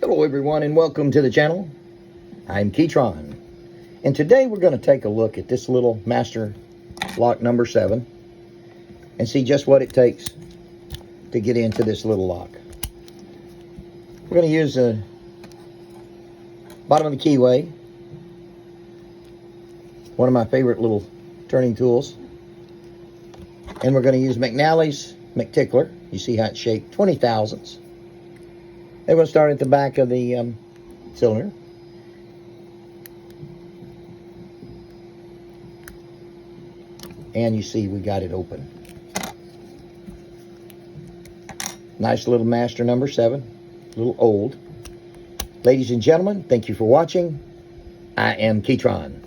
Hello everyone and welcome to the channel. I'm Keytron. And today we're going to take a look at this little master lock number 7 and see just what it takes to get into this little lock. We're going to use the bottom of the keyway, one of my favorite little turning tools, and we're going to use McNally's McTickler. You see how it's shaped, 20 thousandths. Then we'll start at the back of the cylinder. And you see we got it open. Nice little master number 7. A little old. Ladies and gentlemen, thank you for watching. I am Keytron.